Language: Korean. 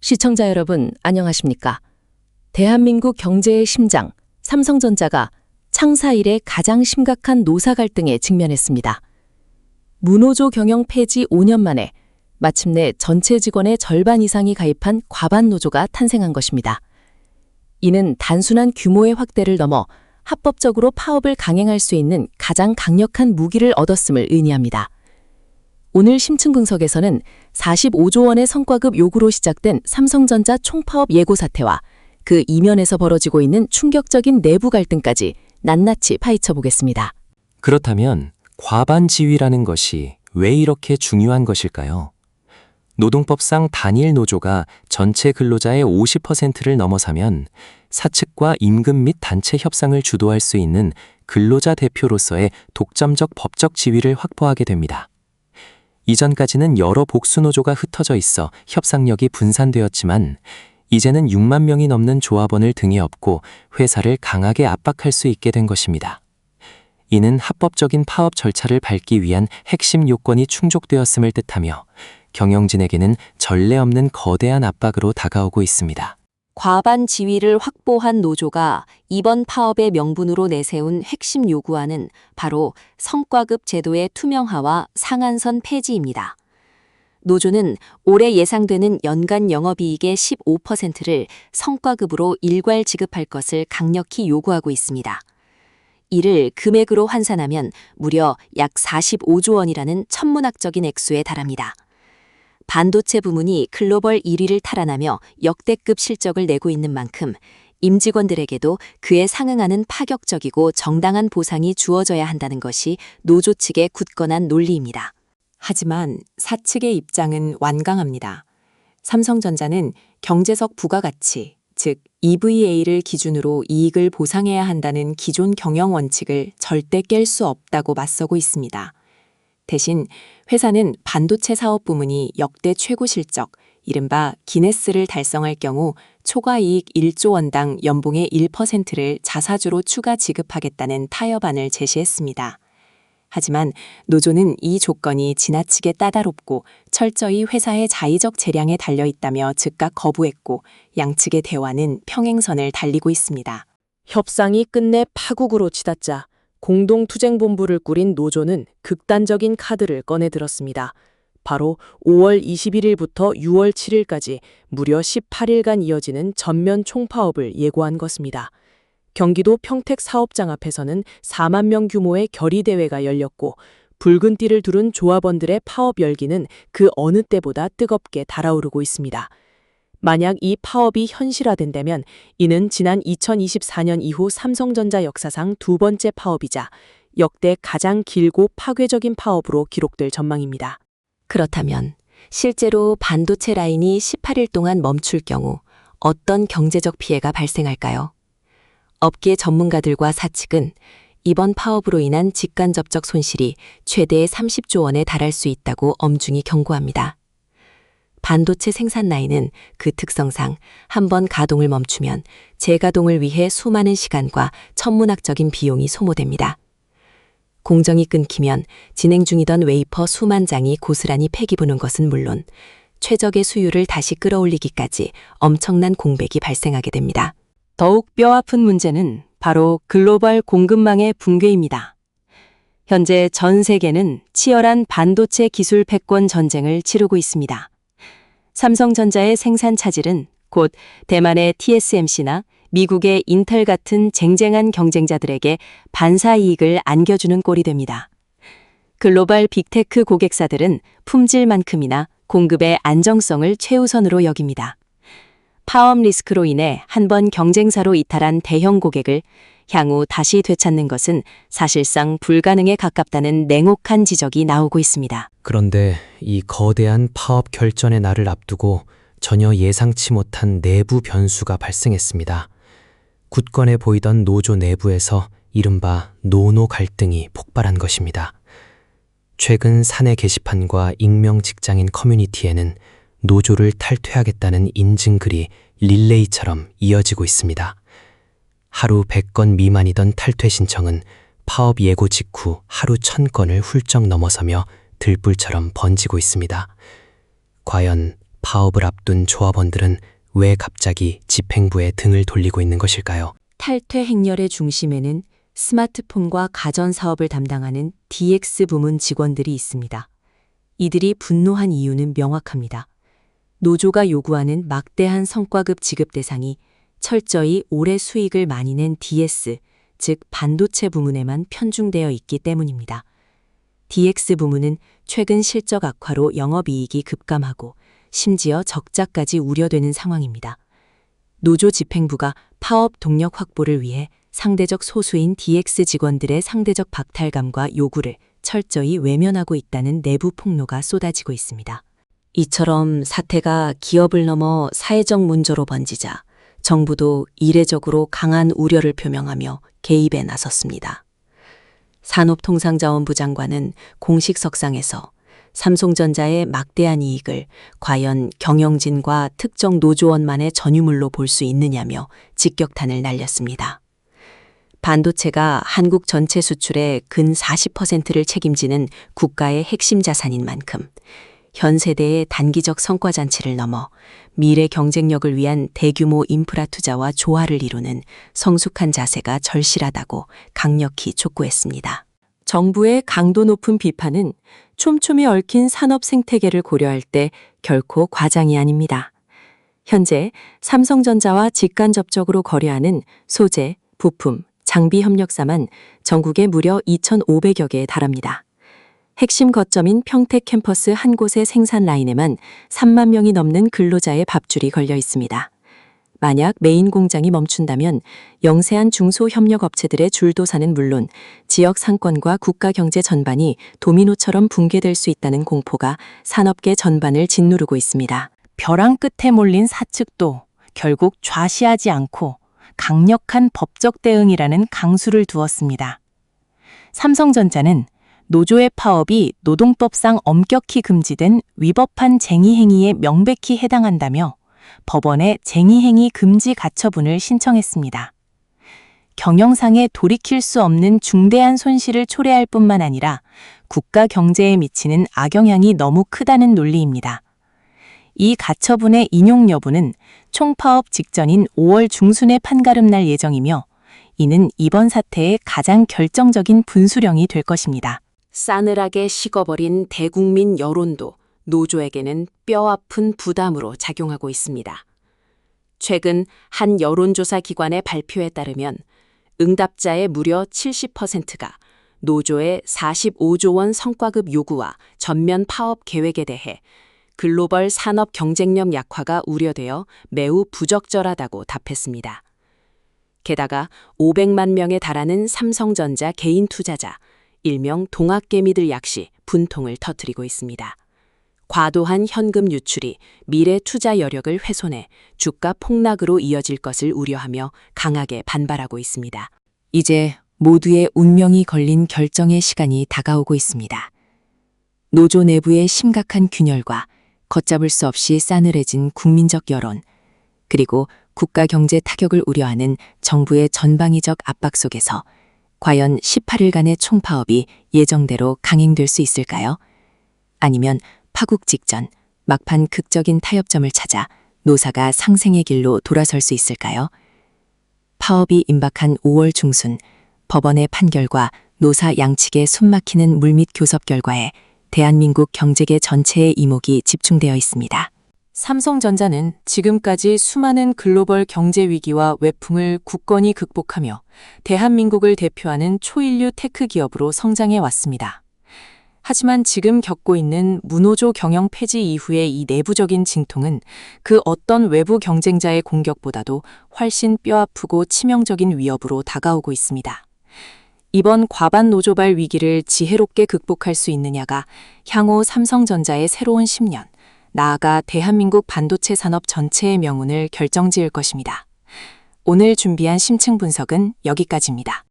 시청자 여러분, 안녕하십니까? 대한민국 경제의 심장, 삼성전자가 창사 이래 가장 심각한 노사 갈등에 직면했습니다. 무노조 경영 폐지 5년 만에 마침내 전체 직원의 절반 이상이 가입한 과반 노조가 탄생한 것입니다. 이는 단순한 규모의 확대를 넘어 합법적으로 파업을 강행할 수 있는 가장 강력한 무기를 얻었음을 의미합니다. 오늘 심층분석에서는 45조 원의 성과급 요구로 시작된 삼성전자 총파업 예고 사태와 그 이면에서 벌어지고 있는 충격적인 내부 갈등까지 낱낱이 파헤쳐 보겠습니다. 그렇다면 과반 지위라는 것이 왜 이렇게 중요한 것일까요? 노동법상 단일 노조가 전체 근로자의 50%를 넘어서면 사측과 임금 및 단체 협상을 주도할 수 있는 근로자 대표로서의 독점적 법적 지위를 확보하게 됩니다. 이전까지는 여러 복수노조가 흩어져 있어 협상력이 분산되었지만 이제는 6만 명이 넘는 조합원을 등에 업고 회사를 강하게 압박할 수 있게 된 것입니다. 이는 합법적인 파업 절차를 밟기 위한 핵심 요건이 충족되었음을 뜻하며 경영진에게는 전례 없는 거대한 압박으로 다가오고 있습니다. 과반 지위를 확보한 노조가 이번 파업의 명분으로 내세운 핵심 요구안은 바로 성과급 제도의 투명화와 상한선 폐지입니다. 노조는 올해 예상되는 연간 영업이익의 15%를 성과급으로 일괄 지급할 것을 강력히 요구하고 있습니다. 이를 금액으로 환산하면 무려 약 45조 원이라는 천문학적인 액수에 달합니다. 반도체 부문이 글로벌 1위를 탈환하며 역대급 실적을 내고 있는 만큼 임직원들에게도 그에 상응하는 파격적이고 정당한 보상이 주어져야 한다는 것이 노조 측의 굳건한 논리입니다. 하지만 사측의 입장은 완강합니다. 삼성전자는 경제적 부가가치, 즉 EVA를 기준으로 이익을 보상해야 한다는 기존 경영 원칙을 절대 깰 수 없다고 맞서고 있습니다. 대신 회사는 반도체 사업 부문이 역대 최고 실적, 이른바 기네스를 달성할 경우 초과이익 1조 원당 연봉의 1%를 자사주로 추가 지급하겠다는 타협안을 제시했습니다. 하지만 노조는 이 조건이 지나치게 까다롭고 철저히 회사의 자의적 재량에 달려있다며 즉각 거부했고 양측의 대화는 평행선을 달리고 있습니다. 협상이 끝내 파국으로 치닫자 공동투쟁본부를 꾸린 노조는 극단적인 카드를 꺼내들었습니다. 바로 5월 21일부터 6월 7일까지 무려 18일간 이어지는 전면 총파업을 예고한 것입니다. 경기도 평택 사업장 앞에서는 4만 명 규모의 결의대회가 열렸고 붉은 띠를 두른 조합원들의 파업 열기는 그 어느 때보다 뜨겁게 달아오르고 있습니다. 만약 이 파업이 현실화된다면 이는 지난 2024년 이후 삼성전자 역사상 두 번째 파업이자 역대 가장 길고 파괴적인 파업으로 기록될 전망입니다. 그렇다면 실제로 반도체 라인이 18일 동안 멈출 경우 어떤 경제적 피해가 발생할까요? 업계 전문가들과 사측은 이번 파업으로 인한 직간접적 손실이 최대 30조 원에 달할 수 있다고 엄중히 경고합니다. 반도체 생산 라인은 그 특성상 한번 가동을 멈추면 재가동을 위해 수많은 시간과 천문학적인 비용이 소모됩니다. 공정이 끊기면 진행 중이던 웨이퍼 수만 장이 고스란히 폐기 부는 것은 물론 최적의 수율을 다시 끌어올리기까지 엄청난 공백이 발생하게 됩니다. 더욱 뼈아픈 문제는 바로 글로벌 공급망의 붕괴입니다. 현재 전 세계는 치열한 반도체 기술 패권 전쟁을 치르고 있습니다. 삼성전자의 생산 차질은 곧 대만의 TSMC나 미국의 인텔 같은 쟁쟁한 경쟁자들에게 반사 이익을 안겨주는 꼴이 됩니다. 글로벌 빅테크 고객사들은 품질만큼이나 공급의 안정성을 최우선으로 여깁니다. 파업 리스크로 인해 한 번 경쟁사로 이탈한 대형 고객을 향후 다시 되찾는 것은 사실상 불가능에 가깝다는 냉혹한 지적이 나오고 있습니다. 그런데 이 거대한 파업 결전의 날을 앞두고 전혀 예상치 못한 내부 변수가 발생했습니다. 굳건해 보이던 노조 내부에서 이른바 노노 갈등이 폭발한 것입니다. 최근 사내 게시판과 익명 직장인 커뮤니티에는 노조를 탈퇴하겠다는 인증글이 릴레이처럼 이어지고 있습니다. 하루 100건 미만이던 탈퇴 신청은 파업 예고 직후 하루 1000건을 훌쩍 넘어서며 들불처럼 번지고 있습니다. 과연 파업을 앞둔 조합원들은 왜 갑자기 집행부에 등을 돌리고 있는 것일까요? 탈퇴 행렬의 중심에는 스마트폰과 가전 사업을 담당하는 DX 부문 직원들이 있습니다. 이들이 분노한 이유는 명확합니다. 노조가 요구하는 막대한 성과급 지급 대상이 철저히 올해 수익을 많이 낸 DS, 즉 반도체 부문에만 편중되어 있기 때문입니다. DX 부문은 최근 실적 악화로 영업이익이 급감하고 심지어 적자까지 우려되는 상황입니다. 노조 집행부가 파업 동력 확보를 위해 상대적 소수인 DX 직원들의 상대적 박탈감과 요구를 철저히 외면하고 있다는 내부 폭로가 쏟아지고 있습니다. 이처럼 사태가 기업을 넘어 사회적 문제로 번지자 정부도 이례적으로 강한 우려를 표명하며 개입에 나섰습니다. 산업통상자원부 장관은 공식 석상에서 삼성전자의 막대한 이익을 과연 경영진과 특정 노조원만의 전유물로 볼 수 있느냐며 직격탄을 날렸습니다. 반도체가 한국 전체 수출의 근 40%를 책임지는 국가의 핵심 자산인 만큼 현 세대의 단기적 성과 잔치를 넘어 미래 경쟁력을 위한 대규모 인프라 투자와 조화를 이루는 성숙한 자세가 절실하다고 강력히 촉구했습니다. 정부의 강도 높은 비판은 촘촘히 얽힌 산업 생태계를 고려할 때 결코 과장이 아닙니다. 현재 삼성전자와 직간접적으로 거래하는 소재, 부품, 장비 협력사만 전국에 무려 2,500여 개에 달합니다. 핵심 거점인 평택 캠퍼스 한 곳의 생산 라인에만 3만 명이 넘는 근로자의 밥줄이 걸려 있습니다. 만약 메인 공장이 멈춘다면 영세한 중소협력업체들의 줄도사는 물론 지역 상권과 국가 경제 전반이 도미노처럼 붕괴될 수 있다는 공포가 산업계 전반을 짓누르고 있습니다. 벼랑 끝에 몰린 사측도 결국 좌시하지 않고 강력한 법적 대응이라는 강수를 두었습니다. 삼성전자는 노조의 파업이 노동법상 엄격히 금지된 위법한 쟁의행위에 명백히 해당한다며 법원에 쟁의행위 금지 가처분을 신청했습니다. 경영상에 돌이킬 수 없는 중대한 손실을 초래할 뿐만 아니라 국가 경제에 미치는 악영향이 너무 크다는 논리입니다. 이 가처분의 인용 여부는 총파업 직전인 5월 중순에 판가름날 예정이며 이는 이번 사태의 가장 결정적인 분수령이 될 것입니다. 싸늘하게 식어버린 대국민 여론도 노조에게는 뼈아픈 부담으로 작용하고 있습니다. 최근 한 여론조사 기관의 발표에 따르면 응답자의 무려 70%가 노조의 45조 원 성과급 요구와 전면 파업 계획에 대해 글로벌 산업 경쟁력 약화가 우려되어 매우 부적절하다고 답했습니다. 게다가 500만 명에 달하는 삼성전자 개인 투자자, 일명 동학개미들 역시 분통을 터뜨리고 있습니다. 과도한 현금 유출이 미래 투자 여력을 훼손해 주가 폭락으로 이어질 것을 우려하며 강하게 반발하고 있습니다. 이제 모두의 운명이 걸린 결정의 시간이 다가오고 있습니다. 노조 내부의 심각한 균열과 걷잡을 수 없이 싸늘해진 국민적 여론, 그리고 국가 경제 타격을 우려하는 정부의 전방위적 압박 속에서 과연 18일간의 총파업이 예정대로 강행될 수 있을까요? 아니면 파국 직전 막판 극적인 타협점을 찾아 노사가 상생의 길로 돌아설 수 있을까요? 파업이 임박한 5월 중순 법원의 판결과 노사 양측의 숨막히는 물밑 교섭 결과에 대한민국 경제계 전체의 이목이 집중되어 있습니다. 삼성전자는 지금까지 수많은 글로벌 경제 위기와 외풍을 굳건히 극복하며 대한민국을 대표하는 초일류 테크 기업으로 성장해 왔습니다. 하지만 지금 겪고 있는 무노조 경영 폐지 이후의 이 내부적인 진통은 그 어떤 외부 경쟁자의 공격보다도 훨씬 뼈아프고 치명적인 위협으로 다가오고 있습니다. 이번 과반 노조발 위기를 지혜롭게 극복할 수 있느냐가 향후 삼성전자의 새로운 10년, 나아가 대한민국 반도체 산업 전체의 명운을 결정지을 것입니다. 오늘 준비한 심층 분석은 여기까지입니다.